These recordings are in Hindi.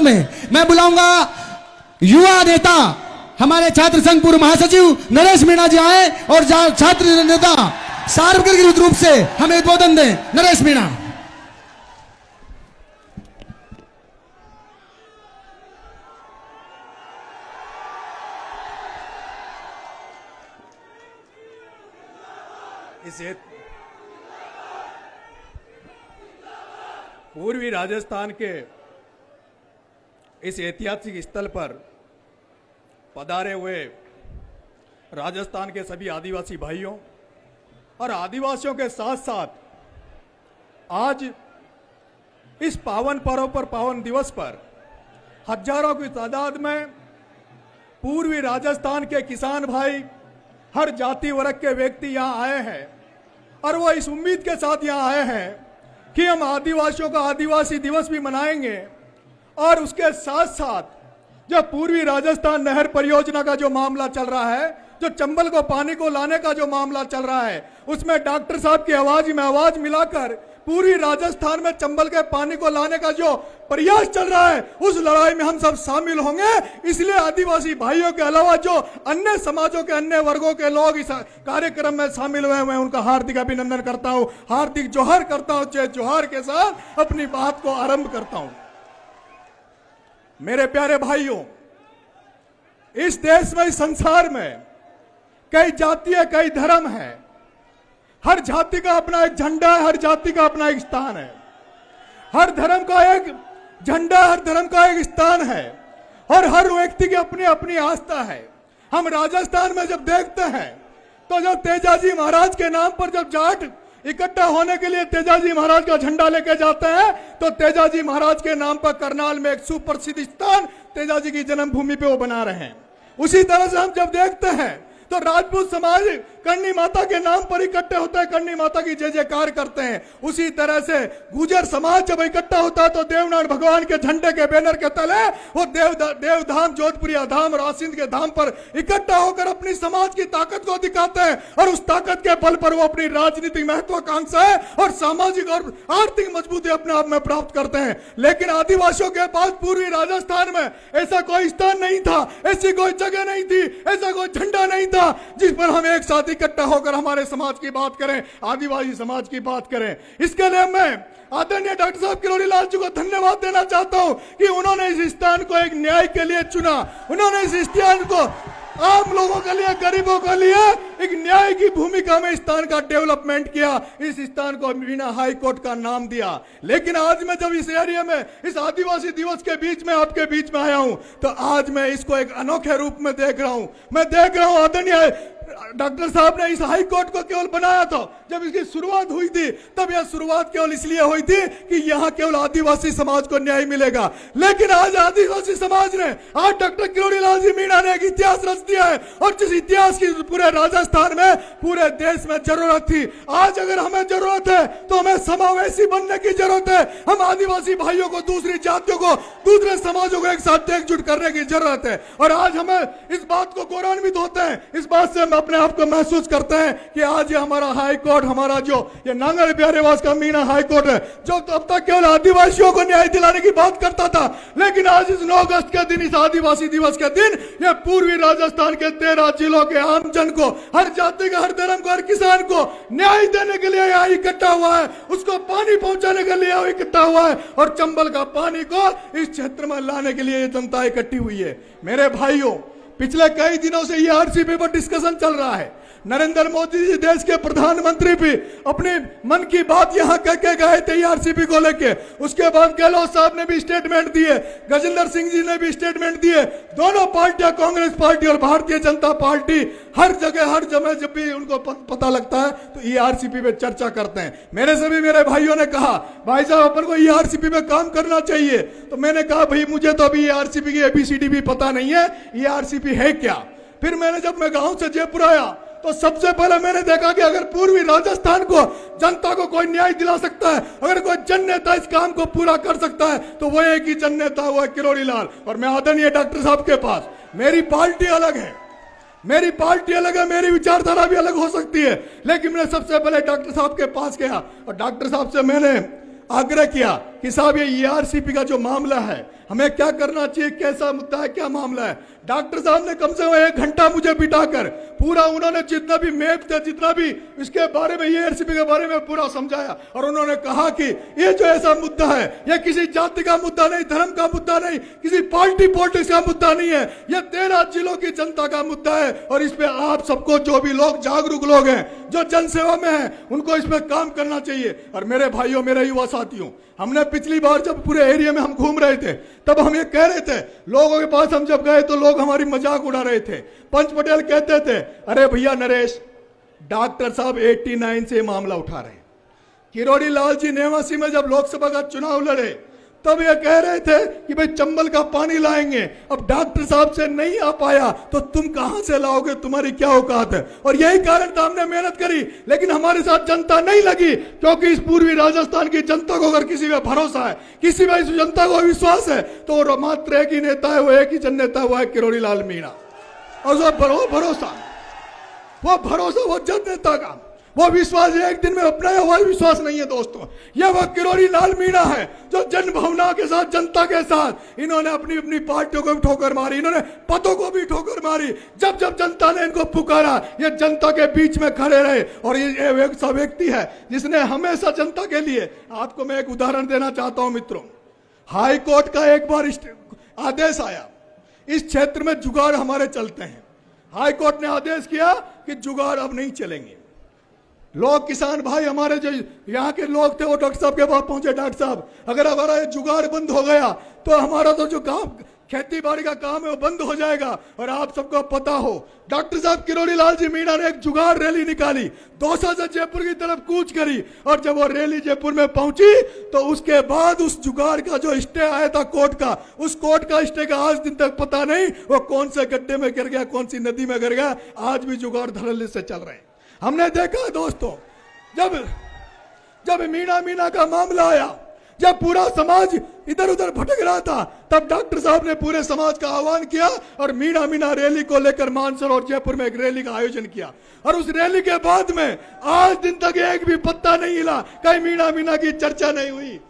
स्वागत में मैं बुलाऊंगा युवा नेता हमारे छात्र संघ पूर्व महासचिव नरेश मीणा जी आए और छात्र नेता सार्वजनिक रूप से हमें उद्बोधन दें। नरेश मीणा। पूर्वी राजस्थान के इस ऐतिहासिक स्थल पर पधारे हुए राजस्थान के सभी आदिवासी भाइयों और आदिवासियों के साथ साथ आज इस पावन पर्व पर, पावन दिवस पर हजारों की तादाद में पूर्वी राजस्थान के किसान भाई, हर जाति वर्ग के व्यक्ति यहाँ आए हैं और वो इस उम्मीद के साथ यहाँ आए हैं कि हम आदिवासियों का आदिवासी दिवस भी मनाएंगे और उसके साथ साथ जो पूर्वी राजस्थान नहर परियोजना का जो मामला चल रहा है, जो चंबल को पानी को लाने का जो मामला चल रहा है, उसमें डॉक्टर साहब की आवाज में आवाज मिलाकर पूरी राजस्थान में चंबल के पानी को लाने का जो प्रयास चल रहा है, उस लड़ाई में हम सब शामिल होंगे। इसलिए आदिवासी भाइयों के अलावा जो अन्य समाजों के अन्य वर्गों के लोग इस कार्यक्रम में शामिल हुए, मैं उनका हार्दिक अभिनंदन करता हूं, हार्दिक जोहार करता हूं। जय जोहार के साथ अपनी बात को आरंभ करता हूं। मेरे प्यारे भाइयों, इस देश में, इस संसार में कई जातियां, कई धर्म है। हर जाति का अपना एक झंडा है, हर जाति का अपना एक स्थान है, हर धर्म का एक झंडा, हर धर्म का एक स्थान है और हर व्यक्ति की अपनी अपनी आस्था है। हम राजस्थान में जब देखते हैं तो जब तेजाजी महाराज के नाम पर जब जाट इकट्ठा होने के लिए तेजाजी महाराज का झंडा लेके जाते हैं तो तेजाजी महाराज के नाम पर करनाल में एक सुप्रसिद्ध स्थान तेजाजी की जन्मभूमि पे वो बना रहे हैं। उसी तरह से हम जब देखते हैं तो राजपूत समाज करनी माता के नाम पर इकट्ठे होते हैं, करनी माता की जय जयकार करते हैं। उसी तरह से गुर्जर समाज जब इकट्ठा होता है तो देवनारायण भगवान के झंडे के बैनर के तले वो देवधाम, जोधपुरिया धाम, रासिंद के धाम पर इकट्ठा होकर अपनी समाज की ताकत को दिखाते हैं और उस ताकत के बल पर वो अपनी राजनीतिक महत्वाकांक्षा है और सामाजिक और आर्थिक मजबूती अपने आप में प्राप्त करते हैं। लेकिन आदिवासियों के पास पूर्वी राजस्थान में ऐसा कोई स्थान नहीं था, ऐसी कोई जगह नहीं थी, ऐसा कोई झंडा नहीं था जिस पर हम एक साथ इकट्ठा होकर हमारे समाज की बात करें, आदिवासी समाज की बात करें। इसके लिए मैं आदरणीय डॉक्टर साहब किरोड़ी लाल जी को धन्यवाद देना चाहता हूं कि उन्होंने इस स्थान को एक न्याय के लिए चुना। उन्होंने इस स्थान को आम लोगों के लिए, गरीबों के लिए एक न्याय की भूमिका में स्थान का डेवलपमेंट किया। इस स्थान को मीणा हाई कोर्ट का नाम दिया। लेकिन आज मैं जब इस एरिया में, इस आदिवासी दिवस के बीच में आपके बीच में आया हूं तो आज मैं इसको एक अनोखे रूप में देख रहा हूं। मैं देख रहा हूं आदरणीय डॉक्टर साहब ने इस हाई कोर्ट को केवल बनाया था, जब इसकी शुरुआत हुई थी तब यह शुरुआत केवल इसलिए हुई थी कि यहां केवल आदिवासी समाज को न्याय मिलेगा। लेकिन आज आदिवासी समाज ने, आज डॉक्टर किरोड़ी लाल जी मीणा ने एक इतिहास रच दिया है और जिस इतिहास की पूरे राजस्थान में, पूरे देश में जरूरत थी, आज अगर हमें जरूरत है तो हमें समावेशी बनने की जरूरत है। हम आदिवासी भाइयों को, दूसरी जातियों को, दूसरे समाजों को एक साथ एकजुट करने की जरूरत है। और आज हमें इस बात को गौरवान्वित होते हैं, इस बात से अपने आप को महसूस करते हैं कि आज ये हमारा हाई कोर्ट, हमारा जो ये नांगल बिहारीवास का मीणा हाई कोर्ट है, जो अब तक केवल आदिवासियों को न्याय दिलाने की बात करता था, लेकिन आज इस 9 अगस्त के दिन, इस आदिवासी दिवस के दिन, ये पूर्वी राजस्थान के 13 जिलों के आम जन को, हर जाति का, हर धर्म को, हर किसान को न्याय देने के लिए यहाँ इकट्ठा हुआ है, उसको पानी पहुंचाने के लिए इकट्ठा हुआ है और चंबल का पानी को इस क्षेत्र में लाने के लिए जनता इकट्ठी हुई है। मेरे भाइयों, पिछले कई दिनों से ये आरसीपी पर डिस्कशन चल रहा है। नरेंद्र मोदी जी, देश के प्रधानमंत्री, भी अपनी मन की बात यहां कह के गए थे आरसीपी को लेके। उसके बाद गहलोत साहब ने भी स्टेटमेंट दिए, गजेंद्र सिंह जी ने भी स्टेटमेंट दिए। दोनों पार्टियां, कांग्रेस पार्टी और भारतीय जनता पार्टी, हर जगह, हर जगह जब भी उनको पता लगता है तो ईआरसीपी पे चर्चा करते हैं। मेरे से भी मेरे भाइयों ने कहा, भाई साहब अपन को ईआरसीपी पे काम करना चाहिए। तो मैंने कहा, भाई मुझे तो अभी ईआरसीपी की एबीसीडी भी पता नहीं है, ईआरसीपी है क्या। फिर मैंने, जब मैं गांव से जयपुर आया तो सबसे पहले मैंने देखा कि अगर पूर्वी राजस्थान को, जनता को कोई न्याय दिला सकता है, अगर कोई जन नेता इस काम को पूरा कर सकता है तो वो एक ही जन नेता, वो है किरोड़ी लाल। और मैं आदरणीय डॉक्टर साहब के पास, मेरी पार्टी अलग है, मेरी पार्टी अलग है, मेरी विचारधारा भी अलग हो सकती है, लेकिन मैं सबसे पहले डॉक्टर साहब के पास गया और डॉक्टर साहब से मैंने आग्रह किया कि साहब ये ईआरसीपी का जो मामला है हमें क्या करना चाहिए, कैसा मुद्दा है, क्या मामला है। डॉक्टर साहब ने कम से कम 1 घंटा मुझे बिठाकर पूरा उन्होंने जितना भी मैप था, जितना भी इसके बारे में ईआरसीपी के बारे में पूरा समझाया। और उन्होंने कहा कि ये जो ऐसा मुद्दा है ये किसी जाति का मुद्दा नहीं, धर्म का मुद्दा नहीं, किसी पार्टी पॉलिटिक्स का मुद्दा नहीं है, ये 13 जिलों की जनता का मुद्दा है। और इस पे आप सबको, जो भी लोग जागरूक लोग हैं, जो जनसेवा में हैं, उनको इस पे काम करना चाहिए। और मेरे भाइयों, मेरे युवा साथियों, हमने पिछली बार जब पूरे एरिया में हम घूम रहे थे तब हम ये कह रहे थे, लोगों के पास हम जब गए तो लोग हमारी मजाक उड़ा रहे थे। पंच पटेल कहते थे, अरे भैया नरेश, डॉक्टर साहब 89 से मामला उठा रहे हैं। किरोड़ी लाल जी नेवासी में जब लोकसभा का चुनाव लड़े तब ये कह रहे थे कि भाई चंबल का पानी लाएंगे। अब डॉक्टर साहब से नहीं आ पाया तो तुम कहां से लाओगे, तुम्हारी क्या औकात है। और यही कारण था हमने मेहनत करी, लेकिन हमारे साथ जनता नहीं लगी, क्योंकि इस पूर्वी राजस्थान की जनता को अगर किसी पे भरोसा है, किसी पे इस जनता को विश्वास है, तो वो मात्र एक ही नेता है, वो एक ही जन नेता हुआ है, किरोड़ी लाल मीणा। और वो भरोसा वो जन नेता का वो विश्वास एक दिन में अपनाया हुआ विश्वास नहीं है दोस्तों। यह वो किरोड़ी लाल मीणा है जो जन भावना के साथ, जनता के साथ, इन्होंने अपनी अपनी पार्टियों को भी ठोकर मारी, इन्होंने पदों को भी ठोकर मारी। जब जब जनता ने इनको पुकारा, ये जनता के बीच में खड़े रहे। और ये एक सा व्यक्ति है जिसने हमेशा जनता के लिए, आपको मैं एक उदाहरण देना चाहता हूं मित्रों। हाई कोर्ट का एक बार आदेश आया, इस क्षेत्र में जुगाड़ हमारे चलते हैं। हाई कोर्ट ने आदेश किया कि जुगाड़ अब नहीं चलेंगे। लोग, किसान भाई हमारे जो यहाँ के लोग थे, वो डॉक्टर साहब के पास पहुंचे, डॉक्टर साहब अगर हमारा ये जुगाड़ बंद हो गया तो हमारा तो जो काम, खेती बाड़ी का काम है, वो बंद हो जाएगा। और आप सबको पता हो, डॉक्टर साहब किरोड़ी लाल जी मीणा ने एक जुगाड़ रैली निकाली, दौसा से जयपुर की तरफ कूच करी। और जब वो रैली जयपुर में पहुंची तो उसके बाद उस जुगाड़ का जो स्टे आया था कोर्ट का, उस कोर्ट का स्टे का आज दिन तक पता नहीं वो कौन से गड्ढे में गिर गया, कौन सी नदी में गिर गया। आज भी जुगाड़ धड़ल्ले से चल रहे हैं। हमने देखा दोस्तों, जब मीणा का मामला आया, जब पूरा समाज इधर उधर भटक रहा था, तब डॉक्टर साहब ने पूरे समाज का आह्वान किया और मीणा रैली को लेकर मानसर और जयपुर में एक रैली का आयोजन किया। और उस रैली के बाद में आज दिन तक एक भी पत्ता नहीं हिला, कहीं मीणा की चर्चा नहीं हुई।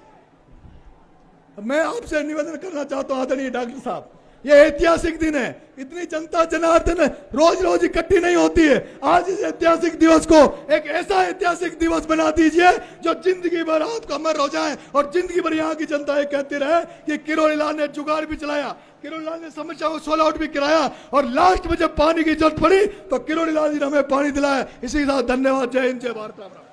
मैं आपसे निवेदन करना चाहता हूं आदरणीय डॉक्टर साहब, ये ऐतिहासिक दिन है। इतनी जनता जनार्दन रोज रोज इकट्ठी नहीं होती है। आज इस ऐतिहासिक दिवस को एक ऐसा ऐतिहासिक दिवस बना दीजिए जो जिंदगी भर आपका अमर हो जाए और जिंदगी भर यहाँ की जनता ये कहती रहे कि किरोड़ी लाल ने जुगाड़ भी चलाया, किरोड़ी लाल ने समस्या को सोल्व आउट भी कराया, और लास्ट में जब पानी की जरूरत पड़ी तो किरोड़ी लाल जी ने हमें पानी दिलाया। इसी के साथ धन्यवाद। जय हिंद, जय भारत।